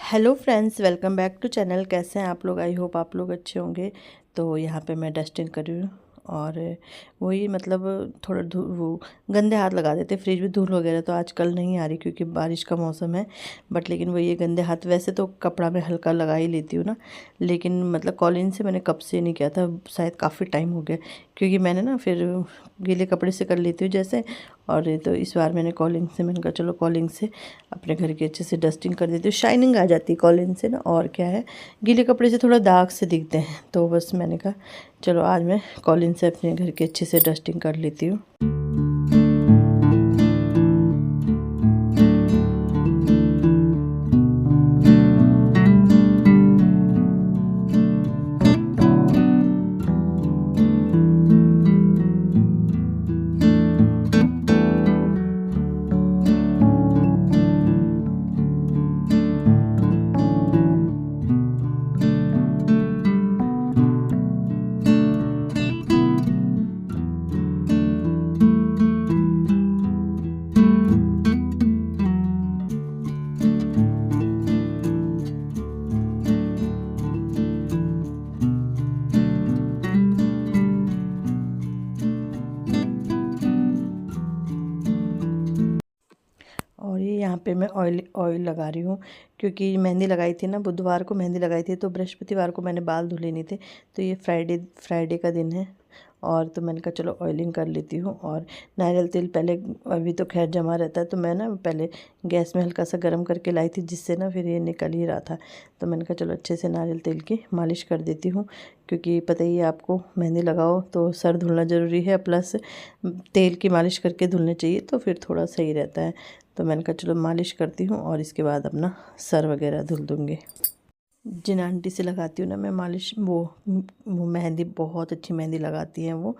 Hello friends, welcome back to channel. कैसे हैं आप लोग? आई होप आप लोग अच्छे होंगे। तो यहाँ पे मैं डस्टिंग कर रही हूँ और वही मतलब थोड़ा वो गंदे हाथ लगा देते। फ्रिज में धूल वगैरह तो आजकल नहीं आ रही क्योंकि बारिश का मौसम है, बट लेकिन वो ये गंदे हाथ वैसे तो कपड़ा में हल्का लगा ही लेती हूँ ना, लेकिन मतलब कॉलिन से मैंने कब से नहीं किया था, शायद काफ़ी टाइम हो गया। क्योंकि मैंने ना फिर गीले कपड़े से कर लेती हूँ जैसे, और तो इस बार मैंने कॉलिंग से, मैंने कहा चलो कॉलिंग से अपने घर की अच्छे से डस्टिंग कर देती हूँ। शाइनिंग आ जाती है कॉलिन से ना, और क्या है, गीले कपड़े से थोड़ा दाग से दिखते हैं। तो बस मैंने कहा चलो आज मैं कॉलिन से अपने घर की अच्छे से डस्टिंग कर लेती हूँ। और ये यहाँ पे मैं ऑयल लगा रही हूँ क्योंकि मेहंदी लगाई थी ना, बुधवार को मेहंदी लगाई थी, तो बृहस्पतिवार को मैंने बाल धुले नहीं थे। तो ये फ्राइडे का दिन है, और तो मैंने कहा चलो ऑयलिंग कर लेती हूँ। और नारियल तेल पहले, अभी तो खैर जमा रहता है, तो मैं ना पहले गैस में हल्का सा गर्म करके लाई थी, जिससे ना फिर ये निकल ही रहा था। तो मैंने कहा चलो अच्छे से नारियल तेल की मालिश कर देती हूँ, क्योंकि पता ही है आपको, मेहंदी लगाओ तो सर धुलना ज़रूरी है, प्लस तेल की मालिश करके धुलने चाहिए, तो फिर थोड़ा सही रहता है। तो मैंने कहा चलो मालिश करती हूँ और इसके बाद अपना सर वगैरह धुल दूँगी। जिन आंटी से लगाती हूँ ना मैं मालिश, वो मेहंदी बहुत अच्छी मेहंदी लगाती हैं वो।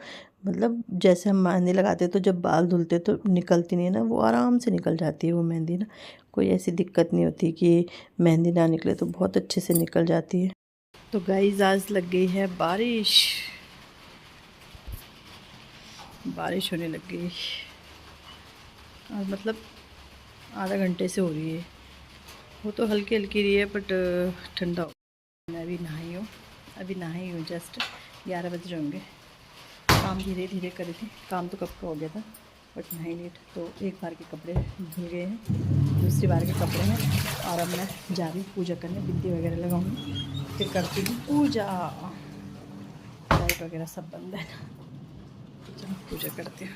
मतलब जैसे हम मेहंदी लगाते हैं तो जब बाल धुलते तो निकलती नहीं है ना, वो आराम से निकल जाती है वो मेहंदी ना। कोई ऐसी दिक्कत नहीं होती कि मेहंदी ना निकले, तो बहुत अच्छे से निकल जाती है। तो गाइस आज लग गई है बारिश, बारिश होने लग गई और मतलब आधा घंटे से हो रही है। वो तो हल्की हल्की रही है, बट ठंडा हो। मैं अभी नहाई हूँ जस्ट 11 बज रहे होंगे। काम धीरे धीरे कर रही थी, काम तो कब का हो गया था, बट नहाई लेट। तो एक बार के कपड़े धुल गए हैं, दूसरी बार के कपड़े हैं, और अब मैं जा रही हूँ पूजा करने। बिंदी वगैरह लगाऊंगी, फिर करती हूँ पूजा। लाइट वगैरह सब बंद है ना, तो चलो पूजा करती हूँ।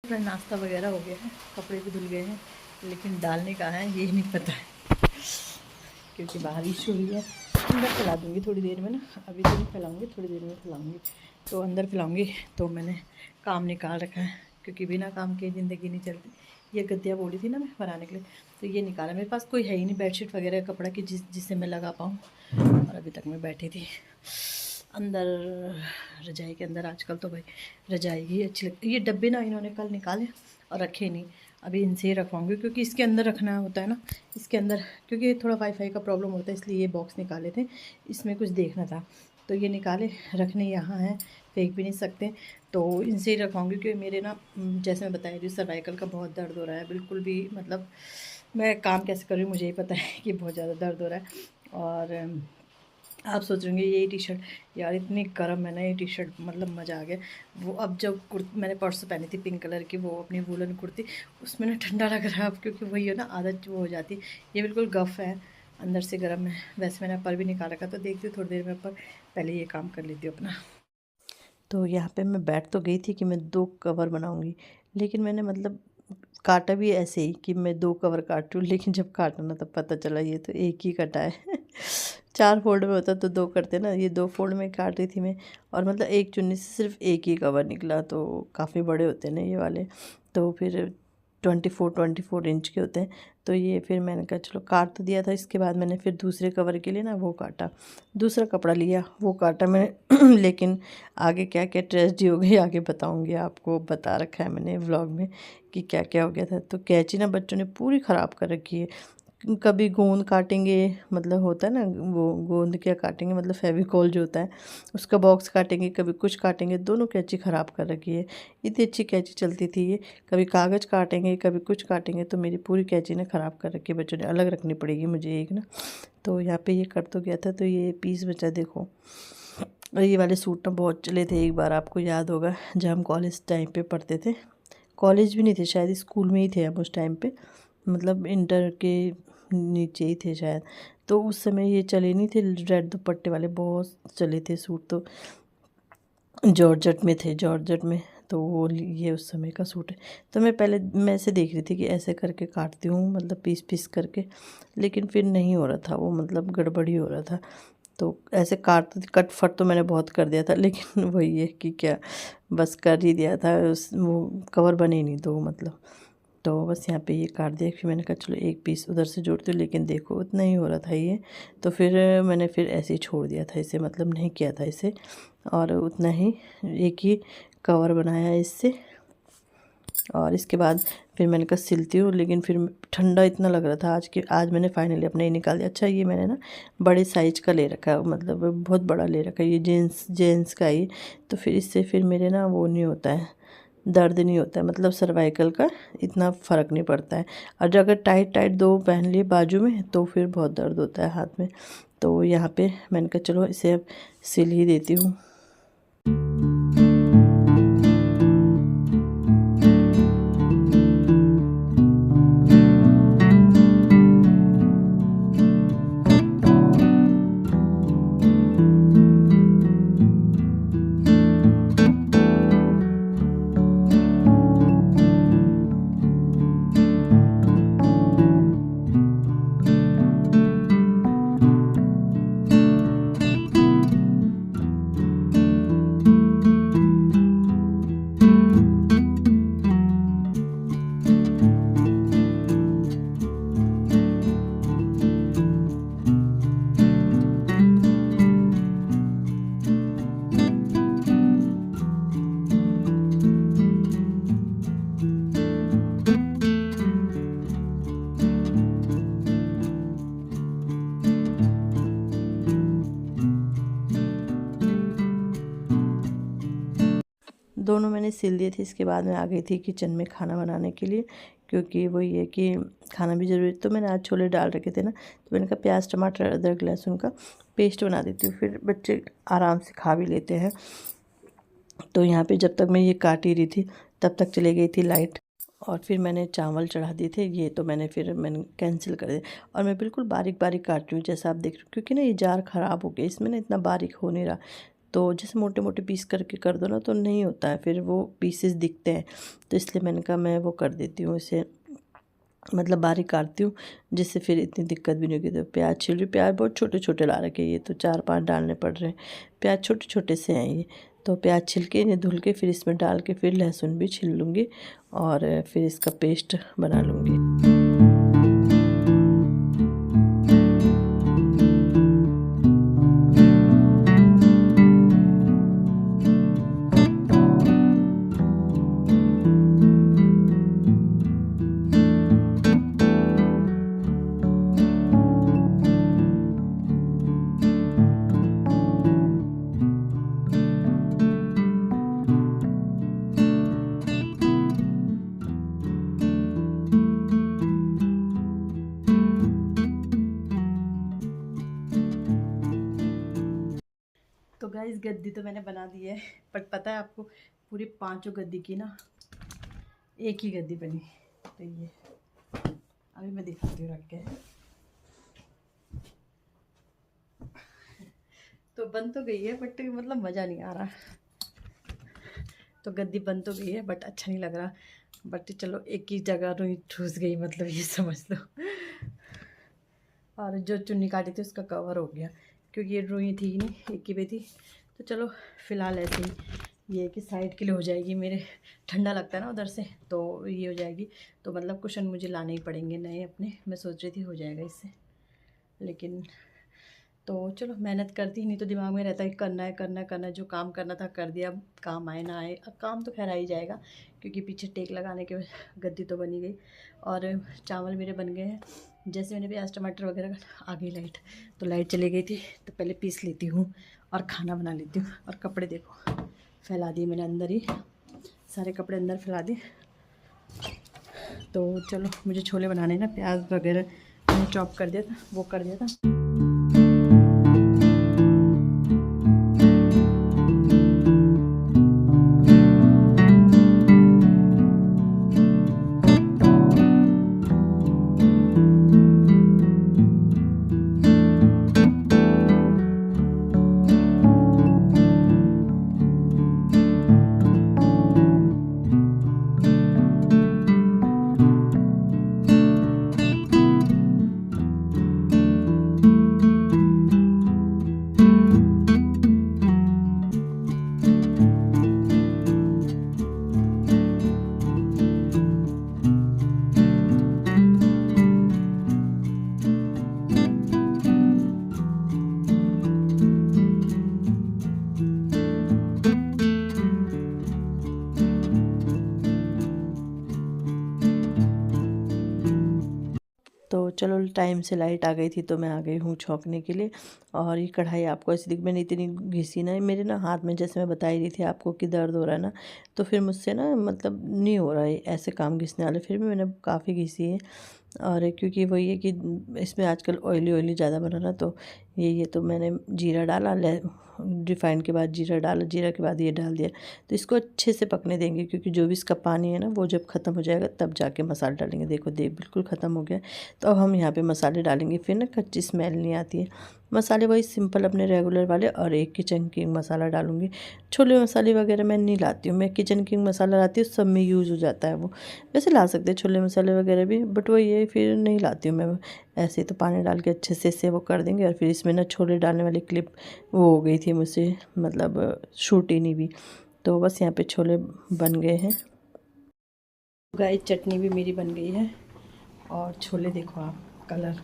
अपना नाश्ता वगैरह हो गया है, कपड़े भी धुल गए हैं, लेकिन डालने कहाँ है ये नहीं पता है, क्योंकि बारिश हो रही है। अंदर फैला दूँगी थोड़ी देर में ना, अभी तो नहीं फैलाऊँगी, थोड़ी देर में फैलाऊँगी। तो अंदर फैलाऊँगी। तो मैंने काम निकाल रखा है, क्योंकि बिना काम के ज़िंदगी नहीं चलती। ये गद्दियाँ बोली थी ना मैं बनाने के लिए, तो ये निकाला। मेरे पास कोई है ही नहीं बेडशीट वगैरह कपड़ा की जिससे मैं लगा पाऊँ, और अभी तक मैं बैठी थी अंदर रजाई के अंदर। आजकल तो भाई रजाई ही अच्छी लगती है। ये डब्बे ना इन्होंने कल निकाले और रखे नहीं, अभी इनसे ही रखवाऊँगी, क्योंकि इसके अंदर रखना होता है ना, इसके अंदर, क्योंकि थोड़ा वाईफाई का प्रॉब्लम होता है, इसलिए ये बॉक्स निकाले थे। इसमें कुछ देखना था तो ये निकाले, रखने यहाँ हैं, फेंक भी नहीं सकते, तो इनसे ही रखवाऊँगी। क्योंकि मेरे ना, जैसे मैं बता रही हूँ, सर्वाइकल का बहुत दर्द हो रहा है, बिल्कुल भी मतलब मैं काम कैसे कर रही हूँ मुझे ही पता है कि बहुत ज़्यादा दर्द हो रहा है। और आप सोच रहे होंगे ये टी शर्ट, यार इतनी गर्म है ना ये टी शर्ट, मतलब मज़ा आ गया। वो अब जब मैंने परसों पहनी थी पिंक कलर की, वो अपनी वूलन कुर्ती, उसमें ना ठंडा लग रहा है अब, क्योंकि वही है ना, आदत वो हो जाती। ये बिल्कुल गफ़ है, अंदर से गर्म है। वैसे मैंने अपर भी निकाल रखा, तो देखती हूँ थोड़ी देर में अपर, पहले ये काम कर लेती हूँ अपना। तो यहाँ पे मैं बैठ तो गई थी कि मैं 2 कवर बनाऊँगी, लेकिन मैंने मतलब काटा भी ऐसे ही कि मैं 2 कवर काटूँ, लेकिन जब काटा ना तब पता चला ये तो एक ही कटा है। 4 फ़ोल्ड में होता तो 2 करते ना, ये 2 फ़ोल्ड में काट रही थी मैं, और मतलब एक चुन्नी से सिर्फ एक ही कवर निकला, तो काफ़ी बड़े होते हैं ना ये वाले। तो फिर 24 इंच के होते हैं, तो ये फिर मैंने कहा चलो काट तो दिया था। इसके बाद मैंने फिर दूसरे कवर के लिए ना वो काटा, दूसरा कपड़ा लिया वो काटा मैंने लेकिन आगे क्या क्या ट्रेजेडी हो गई आगे बताऊंगी आपको, बता रखा है मैंने व्लॉग में कि क्या क्या हो गया था। तो कैंची ना बच्चों ने पूरी ख़राब कर रखी है, कभी गोंद काटेंगे, मतलब होता है ना वो गोंद क्या काटेंगे, मतलब फेविकॉल जो होता है उसका बॉक्स काटेंगे, कभी कुछ काटेंगे, दोनों कैंची ख़राब कर रखी है। इतनी अच्छी कैंची चलती थी ये, कभी कागज़ काटेंगे कभी कुछ काटेंगे, तो मेरी पूरी कैंची ने ख़राब कर रखी है। बच्चों ने अलग रखनी पड़ेगी मुझे एक ना। तो यहाँ पे ये कट तो गया था, तो ये पीस बचा देखो। और ये वाले सूट ना बहुत चले थे, एक बार आपको याद होगा जब हम कॉलेज टाइम पे पढ़ते थे, कॉलेज भी नहीं थे शायद, स्कूल में ही थे हम उस टाइम पे, मतलब इंटर के नीचे ही थे शायद। तो उस समय ये चले नहीं थे रेड दुपट्टे वाले, बहुत चले थे सूट, तो जॉर्जेट में थे, जॉर्जेट में। तो वो ये उस समय का सूट है। तो मैं ऐसे देख रही थी कि ऐसे करके काटती हूँ, मतलब पीस पीस करके, लेकिन फिर नहीं हो रहा था वो, मतलब गड़बड़ी हो रहा था। तो ऐसे कट फट तो मैंने बहुत कर दिया था, लेकिन वही है कि क्या, बस कर ही दिया था, उस वो कवर बने ही नहीं दो मतलब। तो बस यहाँ पे ये काट दिया। फिर मैंने कहा चलो एक पीस उधर से जोड़ती हूँ, लेकिन देखो उतना ही हो रहा था ये, तो फिर मैंने फिर ऐसे ही छोड़ दिया था इसे, मतलब नहीं किया था इसे, और उतना ही एक ही कवर बनाया इससे। और इसके बाद फिर मैंने कहा सिलती हूँ, लेकिन फिर ठंडा इतना लग रहा था आज मैंने फाइनली अपने ही निकाल दिया। अच्छा ये मैंने ना बड़े साइज का ले रखा है, मतलब बहुत बड़ा ले रखा है, ये जेंट्स का ही। तो फिर इससे फिर मेरे ना वो नहीं होता है, दर्द नहीं होता है, मतलब सर्वाइकल का इतना फ़र्क नहीं पड़ता है। और अगर टाइट टाइट दो पहन लिए बाजू में तो फिर बहुत दर्द होता है हाथ में। तो यहाँ पे मैंने कहा चलो इसे अब सिल ही देती हूँ। दोनों मैंने सिल दिए थे। इसके बाद मैं आ गई थी किचन में खाना बनाने के लिए, क्योंकि वही है कि खाना भी ज़रूरी। तो मैंने आज छोले डाल रखे थे ना, तो मैंने कहा प्याज टमाटर अदरक लहसुन का पेस्ट बना देती हूँ, फिर बच्चे आराम से खा भी लेते हैं। तो यहाँ पे जब तक मैं ये काट ही रही थी तब तक चली गई थी लाइट, और फिर मैंने चावल चढ़ा दिए थे। ये तो मैंने कैंसिल कर दिया, और मैं बिल्कुल बारीक बारीक काट रही हूँ जैसा आप देख रहे हो, क्योंकि ना ये जार ख़राब हो गया, इसमें ना इतना बारीक हो नहीं रहा। तो जैसे मोटे मोटे पीस करके कर दो ना तो नहीं होता है, फिर वो पीसेस दिखते हैं। तो इसलिए मैंने कहा मैं वो कर देती हूँ इसे, मतलब बारीक काटती हूँ, जिससे फिर इतनी दिक्कत भी नहीं होगी। तो प्याज छिल रही, प्याज बहुत छोटे छोटे ला रखे, ये तो 4-5 डालने पड़ रहे हैं, प्याज छोटे छोटे से हैं ये। तो प्याज छिल के इन्हें धुल के फिर इसमें डाल के फिर लहसुन भी छिल लूँगी, और फिर इसका पेस्ट बना लूँगी। तो गाइस गद्दी तो मैंने बना दी है, बट पता है आपको पूरी 5 गद्दी की ना एक ही गद्दी बनी। तो ये अभी मैं दिखाती हूँ रख के। तो बन तो गई है बट मतलब मज़ा नहीं आ रहा। तो गद्दी बन तो गई है बट अच्छा नहीं लग रहा। बट चलो एक ही जगह रुई ठूस गई, मतलब ये समझ लो। और जो चुन्नी काटी थी उसका कवर हो गया, क्योंकि ये रुई थी ही नहीं, एक ही पे थी। तो चलो फिलहाल ऐसे ही ये कि साइड के लिए हो जाएगी, मेरे ठंडा लगता है ना उधर से, तो ये हो जाएगी। तो मतलब कुशन मुझे लाने ही पड़ेंगे नए अपने, मैं सोच रही थी हो जाएगा इससे, लेकिन तो चलो मेहनत करती ही, नहीं तो दिमाग में रहता है करना है करना है करना है, जो काम करना था कर दिया, अब काम आए ना आए, अब काम तो खैर आ ही जाएगा क्योंकि पीछे टेक लगाने के गद्दी तो बनी गई। और चावल मेरे बन गए हैं। जैसे मैंने प्याज टमाटर वगैरह आ गई लाइट, तो लाइट चली गई थी, तो पहले पीस लेती हूँ और खाना बना लेती हूँ। और कपड़े देखो फैला दिए मैंने अंदर ही, सारे कपड़े अंदर फैला दिए। तो चलो मुझे छोले बनाने ना, प्याज वगैरह मैंने चॉप कर दिया था, वो कर दिया था। तो चलो टाइम से लाइट आ गई थी, तो मैं आ गई हूँ छौंकने के लिए। और ये कढ़ाई आपको ऐसी दिख, मैंने इतनी घिसी ना मेरे ना हाथ में, जैसे मैं बता ही रही थी आपको कि दर्द हो रहा है ना, तो फिर मुझसे ना मतलब नहीं हो रहा है ऐसे काम घिसने वाले, फिर भी मैंने काफ़ी घिसी है। और क्योंकि वही है कि इसमें आजकल ऑयली ऑयली ज़्यादा बना ना, तो ये तो मैंने जीरा डाला, रिफाइंड के बाद जीरा डाला, जीरा के बाद ये डाल दिया। तो इसको अच्छे से पकने देंगे, क्योंकि जो भी इसका पानी है ना वो जब ख़त्म हो जाएगा तब जाके मसाला डालेंगे। देखो बिल्कुल ख़त्म हो गया। तो अब हम यहाँ पे मसाले डालेंगे, फिर ना कच्ची स्मेल नहीं आती है। मसाले वही सिंपल अपने रेगुलर वाले, और एक किचन किंग मसाला डालूँगी। छोले मसाले वगैरह मैं नहीं लाती हूँ, मैं किचन किंग मसाला लाती हूँ, सब में यूज़ हो जाता है वो। वैसे ला सकते हैं छोले मसाले वगैरह भी, बट वो ये फिर नहीं लाती हूँ मैं। ऐसे तो पानी डाल के अच्छे से वो कर देंगे। और फिर इसमें ना छोले डालने वाली क्लिप वो हो गई थी मुझसे, मतलब शूट ही नहीं भी। तो बस यहाँ पे छोले बन गए हैं। गाय चटनी भी मेरी बन गई है। और छोले देखो आप, कलर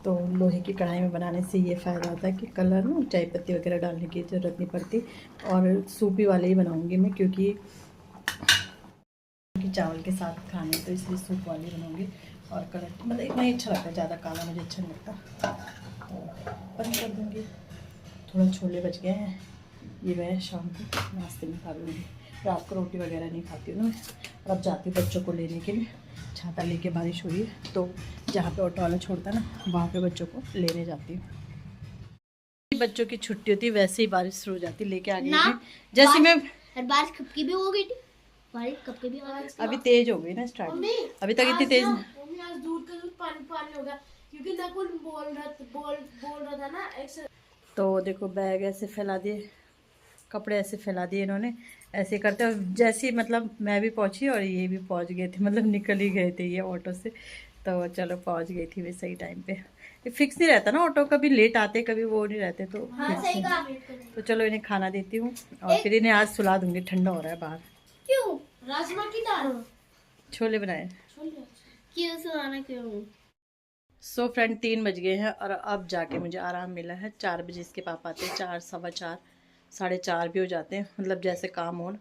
तो लोहे की कढ़ाई में बनाने से ये फ़ायदा होता है कि कलर ना चाय पत्ती वगैरह डालने की ज़रूरत नहीं पड़ती। और सूपी वाले ही बनाऊंगी मैं, क्योंकि चावल के साथ खाने, तो इसलिए सूप वाले बनाऊंगी। और कलर मतलब इतना ही अच्छा लगता है, ज़्यादा काला मुझे अच्छा नहीं लगता, तो बंद कर दूँगी। थोड़ा छोले बच गए हैं, ये मैं शाम को नाश्ते में खा लूँगी। रात को रोटी वगैरह नहीं खाती हूँ ना मैं। और अब जाती हूँ बच्चों को लेने के लिए, छाता लेके, बारिश हो रही है, तो जहाँ पे ऑटो वाला छोड़ता है ना वहाँ पे बच्चों को लेने जाती हूँ। बच्चों की छुट्टी होती वैसे ही बारिश शुरू हो जाती, लेके आ गई थी जैसे मैं। बारिश कब की भी हो गई थी, बारिश कब की भी अभी तेज हो गई ना स्टार्ट, अभी तक इतनी तेज आज दूध का दूध पानी पानी हो गया, क्योंकि नकुल बोल रहा था ना तो देखो बैग ऐसे फैला दिए, कपड़े ऐसे फैला दिए इन्होंने, ऐसे करते। और जैसे मतलब मैं भी पहुंची और ये भी पहुंच गए थे, मतलब निकल ही गए थे ये ऑटो से। तो चलो पहुंच गई थी वे सही टाइम पे। फिक्स नहीं रहता ना ऑटो, कभी लेट आते कभी वो नहीं रहते, तो हाँ, सही कहा। तो चलो इन्हें खाना देती हूँ और फिर इन्हें आज सुला दूंगी, ठंडा हो रहा है बाहर। क्यों राजमा की दाल छोले बनाए, क्यों सुनाना क्यों। सो फ्रेंड 3 बज गए हैं और अब जाके मुझे आराम मिला है। 4 बजे इसके पापा आते हैं, 4 सवा 4 4:30 भी हो जाते हैं, मतलब जैसे काम हो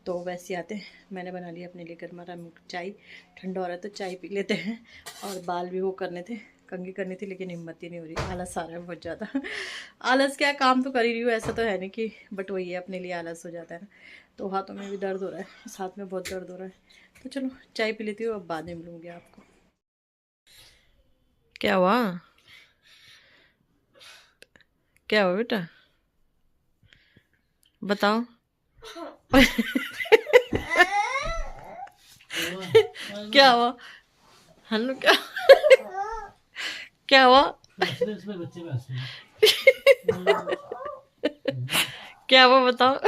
तो वैसे आते हैं। मैंने बना लिया अपने लिए गर्मा गर्म चाय, ठंडा हो रहा है तो चाय पी लेते हैं। और बाल भी वो करने थे, कंघी करनी थी, लेकिन हिम्मत ही नहीं हो रही, आलस आ रहा है बहुत ज़्यादा। आलस क्या, काम तो कर ही रही हूँ, ऐसा तो है नहीं कि, बट वही है अपने लिए आलस हो जाता है ना। तो हाथों में भी दर्द हो रहा है, इस हाथ में बहुत दर्द हो रहा है। तो चलो चाय पी लेती हूँ, अब बाद में मिलूँगी आपको। क्या हुआ, क्या हुआ बेटा, बताओ। क्या हुआ हनु, क्या हुआ, क्या हुआ बताओ।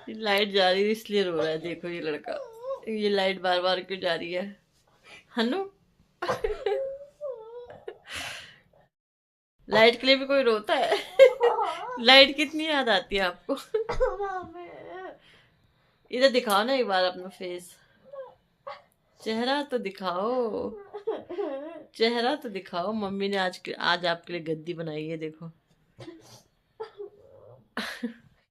लाइट जा रही है इसलिए रो रहा है, देखो ये लड़का, ये लाइट बार बार क्यों जा रही है हनु। लाइट के लिए भी कोई रोता है। लाइट कितनी याद आती है आपको? इधर दिखाओ ना एक बार अपना फेस, चेहरा तो दिखाओ, चेहरा तो दिखाओ। मम्मी ने आज आपके लिए गद्दी बनाई है, देखो।